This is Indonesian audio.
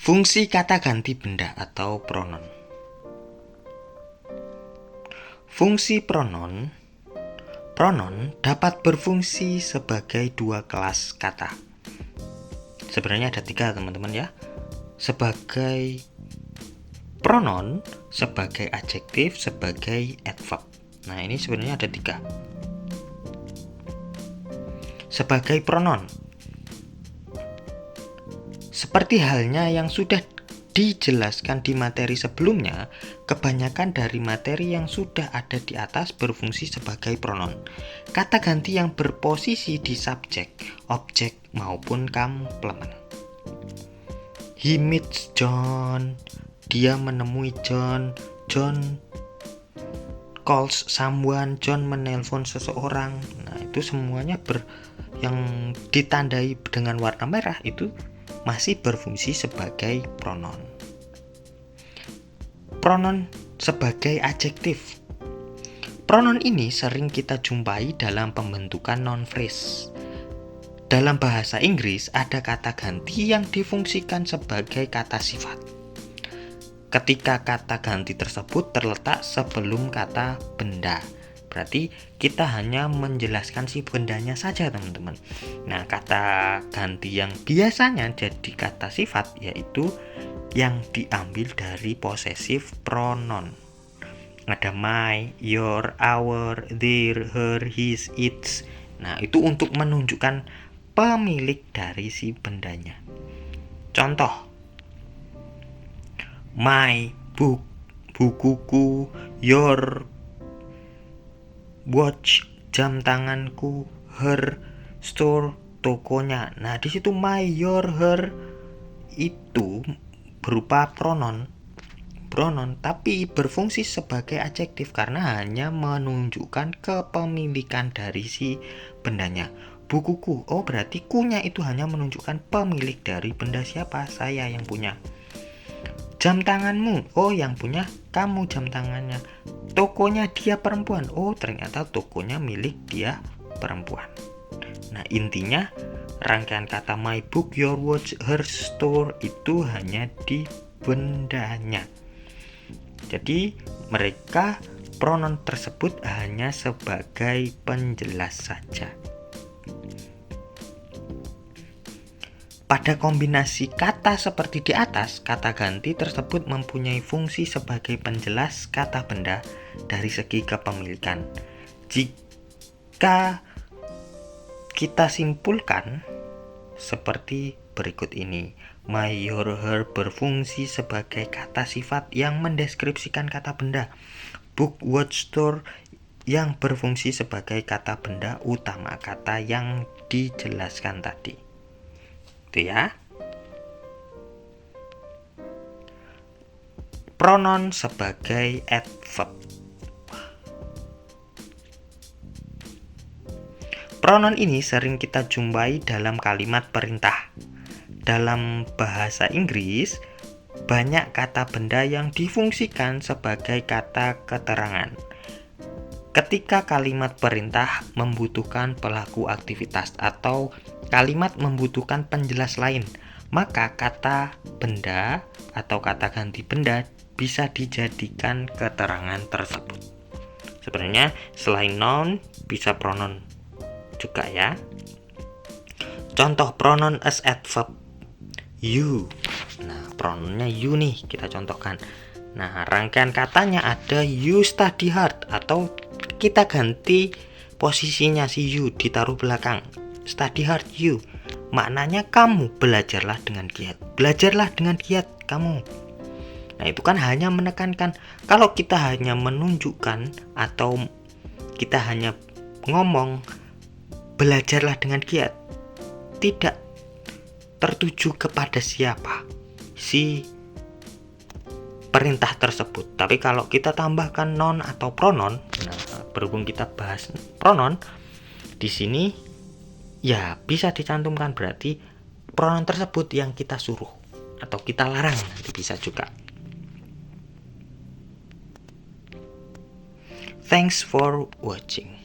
Fungsi kata ganti benda atau pronon. Fungsi pronon dapat berfungsi sebagai dua kelas kata. Sebenarnya ada 3 teman-teman ya. Sebagai pronon, sebagai adjektif, sebagai adverb. Nah ini sebenarnya ada 3. Sebagai pronon, seperti halnya yang sudah dijelaskan di materi sebelumnya, kebanyakan dari materi yang sudah ada di atas berfungsi sebagai pronon. Kata ganti yang berposisi di subjek, objek, maupun komplement. He meets John. Dia menemui John. John calls someone. John menelpon seseorang. Nah, itu semuanya yang ditandai dengan warna merah itu masih berfungsi sebagai pronon. Pronon sebagai adjektif. Pronon ini sering kita jumpai dalam pembentukan non-phrase. Dalam bahasa Inggris ada kata ganti yang difungsikan sebagai kata sifat. Ketika kata ganti tersebut terletak sebelum kata benda, berarti kita hanya menjelaskan si bendanya saja teman-teman. Nah, kata ganti yang biasanya jadi kata sifat yaitu yang diambil dari possessive pronoun. Ada my, your, our, their, her, his, its. Nah, itu untuk menunjukkan pemilik dari si bendanya. Contoh, my book, bukuku, your watch, jam tanganku, her store, tokonya. Nah, di situ my, your, her itu berupa pronon, tapi berfungsi sebagai adjektif karena hanya menunjukkan kepemilikan dari si bendanya. Bukuku, oh berarti kunya itu hanya menunjukkan pemilik dari benda siapa, saya yang punya. Jam tanganmu, oh yang punya kamu jam tangannya. Tokonya dia perempuan, oh ternyata tokonya milik dia perempuan. Nah intinya rangkaian kata my book, your watch, her store itu hanya di bendanya. Jadi mereka pronon tersebut hanya sebagai penjelas saja. Pada kombinasi kata seperti di atas, kata ganti tersebut mempunyai fungsi sebagai penjelas kata benda dari segi kepemilikan. Jika kita simpulkan seperti berikut ini. My, your, her berfungsi sebagai kata sifat yang mendeskripsikan kata benda. Book, watch, store yang berfungsi sebagai kata benda utama kata yang dijelaskan tadi. Itu ya. Pronon sebagai adverb. Pronon ini sering kita jumpai dalam kalimat perintah. Dalam bahasa Inggris, banyak kata benda yang difungsikan sebagai kata keterangan. Ketika kalimat perintah membutuhkan pelaku aktivitas atau kalimat membutuhkan penjelas lain, maka kata benda atau kata ganti benda bisa dijadikan keterangan tersebut. Sebenarnya selain noun bisa pronon juga ya. Contoh pronon as adverb, you. Nah, prononnya you nih kita contohkan. Nah, rangkaian katanya ada you study hard atau kita ganti posisinya si you ditaruh belakang. Study hard you. Maknanya kamu belajarlah dengan giat. Belajarlah dengan giat kamu. Nah, itu kan hanya menekankan. Kalau kita hanya menunjukkan atau kita hanya ngomong belajarlah dengan giat, tidak tertuju kepada siapa si perintah tersebut. Tapi kalau kita tambahkan noun atau pronon, nah berhubung kita bahas pronon di sini ya bisa dicantumkan berarti pronon tersebut yang kita suruh atau kita larang, nanti bisa juga. Thanks for watching.